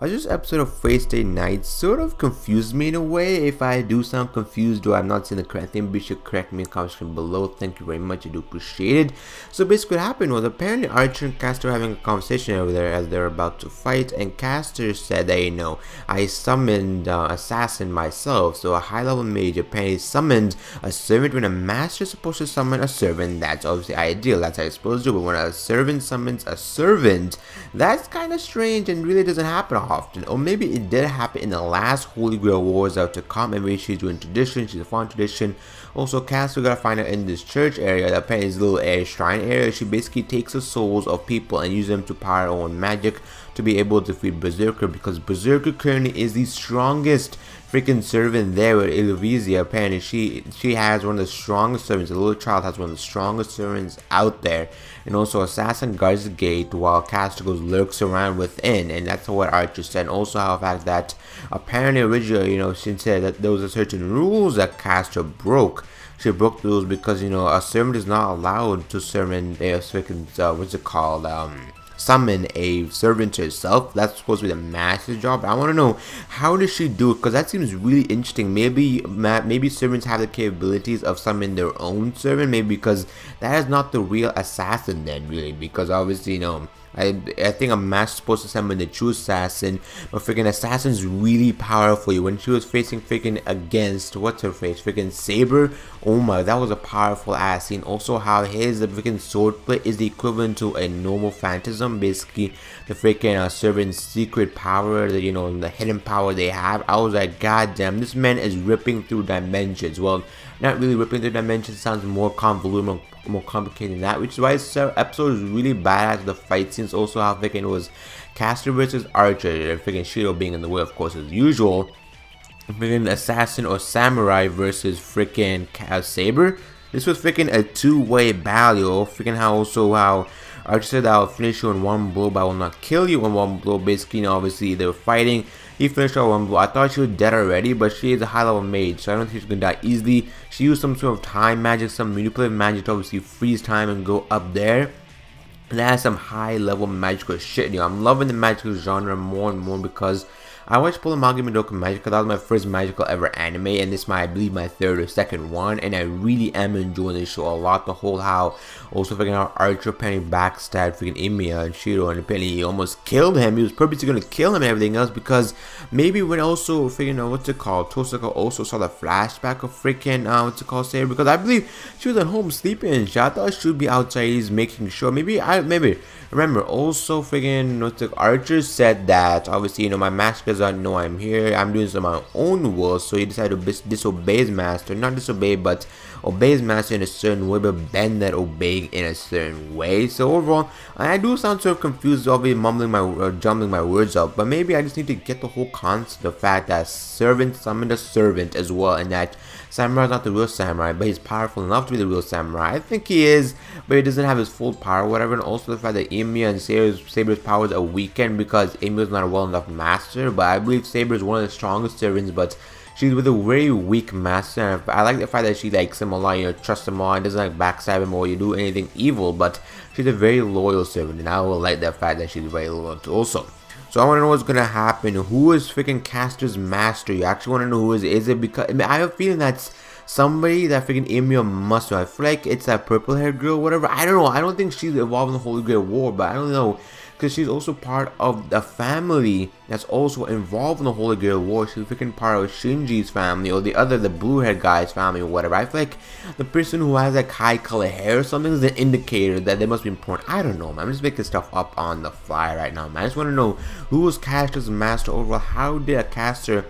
This episode of Stay Night sort of confused me in a way. If I do sound confused or I'm not saying the correct thing, be sure to correct me in the comment section below. Thank you very much, I do appreciate it. So basically what happened was apparently Archer and Caster were having a conversation over there as they're about to fight, and Caster said that, you know, I summoned Assassin myself, so a high level mage apparently summoned a servant. When a master is supposed to summon a servant, that's obviously ideal, that's how you're supposed to do, but when a servant summons a servant, that's kind of strange and really doesn't happen often. Or maybe it did happen in the last Holy Grail Wars out to come, and maybe she's doing tradition, she's a fun tradition. Also, Caster gotta find her in this church area, that apparently is a little shrine area. She basically takes the souls of people and uses them to power her own magic to be able to defeat Berserker, because Berserker currently is the strongest freaking servant there with Iluvizia. Apparently she has one of the strongest servants. The little child has one of the strongest servants out there. And also Assassin guards the gate while Caster goes lurks around within, and that's what Archer said. And also how the fact that apparently originally, you know, she said that there was a certain rules that Caster broke. She broke the rules because, you know, a servant is not allowed to summon a freaking what's it called, summon a servant to herself. That's supposed to be the master's job. I want to know, how does she do it? Because that seems really interesting. Maybe servants have the capabilities of summoning their own servant, maybe, because that is not the real assassin then, really, because obviously, you know, I think a master supposed to summon the true assassin, but freaking assassin's really powerful. When she was facing freaking against, what's her face, freaking Saber, oh my, that was a powerful ass scene. Also how his freaking swordplay is the equivalent to a normal phantasm, basically the freaking servant's secret power, that, you know, the hidden power they have. I was like, god damn, this man is ripping through dimensions. Well, not really ripping through dimensions, sounds more convoluted, more complicated than that, which is why this episode is really badass. The fight scenes, also how freaking it was Caster versus Archer, and freaking Shiro being in the way, of course, as usual. Freaking Assassin or Samurai versus freaking Saber. This was freaking a two-way battle. Freaking how Archer said that I'll finish you in one blow, but I will not kill you in one blow. Basically, you know, obviously they were fighting. He finished her one blow. I thought she was dead already, but she is a high level mage, so I don't think she's gonna die easily. She used some sort of time magic, some manipulative magic to obviously freeze time and go up there. And that has some high level magical shit. You know, I'm loving the magical genre more and more because I watched PlasmaRPG Magic, because that was my first magical ever anime, and this is I believe my third or second one, and I really am enjoying this show a lot. The whole how also freaking how Archer apparently backstabbed freaking Emiya and Shiro, and apparently he almost killed him. He was purposely gonna kill him and everything else, because maybe when also freaking what's it called, Tosaka also saw the flashback of freaking what's it called, Sarah, because I believe she was at home sleeping and shit. I thought she would be outside, he's making sure. Maybe remember also freaking what's it, Archer said that obviously, you know, my master does not know I'm here, I'm doing some of my own will, so he decided to disobey his master, not disobey but obey his master in a certain way, but bend that obeying in a certain way. So overall, I do sound sort of confused, obviously mumbling my jumbling my words up, but maybe I just need to get the whole concept, the fact that servant summoned a servant as well, and that Samurai is not the real samurai, but he's powerful enough to be the real samurai. I think he is, but he doesn't have his full power, whatever. And also the fact that Emiya and Saber's powers are weakened because Emiya is not a well enough master, but I believe Saber is one of the strongest servants, but she's with a very weak master. And I like the fact that she likes him a lot, you know, trusts him a lot, and doesn't like backstab him or you do anything evil, but she's a very loyal servant, and I will like the fact that she's very loyal also. So I want to know what's gonna happen. Who is freaking Caster's master? You actually want to know who is it? Because I mean, I have a feeling that's somebody that freaking Emiya must know. I feel like it's that purple haired girl, whatever. I don't know. I don't think she's involved in the Holy Grail War, but I don't know, because she's also part of the family that's also involved in the Holy Grail War. She's freaking part of Shinji's family, or the blue haired guy's family, or whatever. I feel like the person who has like high color hair or something is an indicator that they must be important. I don't know, man. I'm just making stuff up on the fly right now, man. I just want to know, who was Caster's master overall? How did a Caster,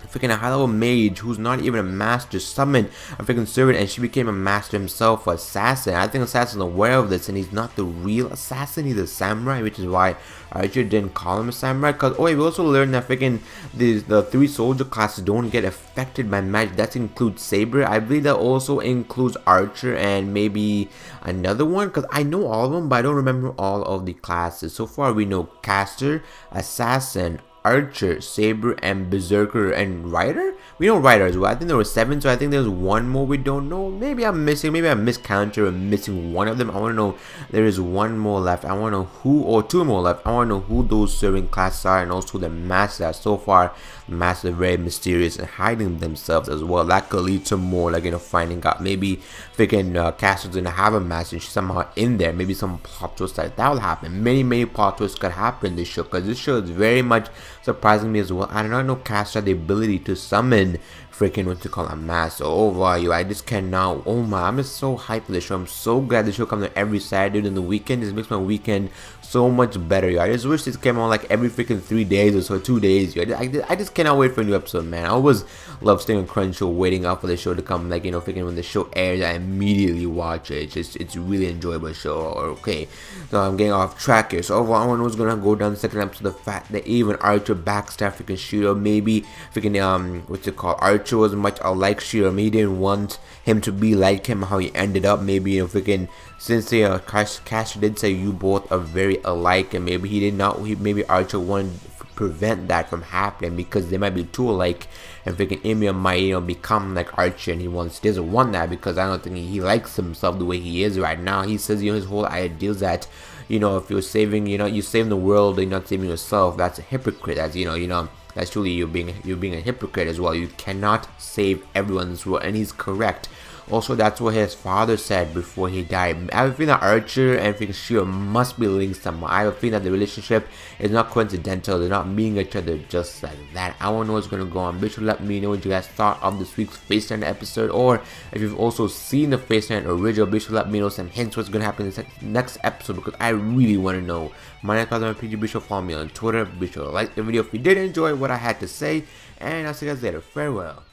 freaking a high level mage who's not even a master, summoned a freaking servant, and she became a master himself, assassin? I think Assassin's aware of this, and he's not the real assassin, he's a samurai, which is why Archer didn't call him a samurai. Because we also learned that freaking the three soldier classes don't get affected by magic. That includes Saber. I believe that also includes Archer and maybe another one, because I know all of them, but I don't remember all of the classes. So far we know Caster, Assassin, Archer, Saber, and Berserker, and Rider. We know Rider as well. I think there were 7, so I think there's one more we don't know. Maybe I'm missing, maybe I'm miscounting or missing one of them. I want to know there is one more left. I want to know who, or 2 more left. I want to know who those serving classes are, and also the masters are. So far, the masters are very mysterious and hiding themselves as well. That could lead to more, like, you know, finding out. Maybe freaking Caster's gonna have a master and she's somehow in there. Maybe some plot twist like that will happen. Many plot twists could happen in this show, because this show is very much surprising me as well. I do not know Caster had the ability to summon freaking what to call a master. Oh wow, you, I just cannot. Oh my, I'm just so hyped for this show. I'm so glad the show comes out every Saturday during the weekend. This makes my weekend so much better, yo. I just wish this came on like every freaking 3 days or so, 2 days, yo. I just cannot wait for a new episode, man. I always love staying on Crunchyroll, waiting out for the show to come. Like, you know, freaking when the show airs, I immediately watch it. It's a really enjoyable show. Okay, so I'm getting off track here. So overall, I don't know what's gonna go down the second episode. The fact that even Archer backstab freaking Shiro, maybe freaking what's it called? Archer was much alike Shiro. Maybe he didn't want him to be like him, how he ended up. Maybe, you know, freaking since Caster did say you both are very alike, and maybe he did not. Maybe Archer wanted to prevent that from happening because they might be too alike, and freaking Emiya might, you know, become like Archer, and he doesn't want that, because I don't think he likes himself the way he is right now. He says, you know, his whole idea is that, you know, if you're saving, you know, you're saving the world, you're not saving yourself. That's a hypocrite. That's, you know. That's truly you're being a hypocrite as well. You cannot save everyone's world, and he's correct. Also, that's what his father said before he died. I have a feeling that Archer and freaking Shiro must be linked somehow. I have a feeling that the relationship is not coincidental. They're not meeting each other just like that. I want to know what's going to go on. Be sure to let me know what you guys thought of this week's Face Night episode, or if you've also seen the Face Night original, be sure to let me know some hints what's going to happen in the next episode, because I really want to know. My name is PlasmaRPG. Be sure to follow me on Twitter. Be sure to like the video if you did enjoy what I had to say, and I'll see you guys later. Farewell.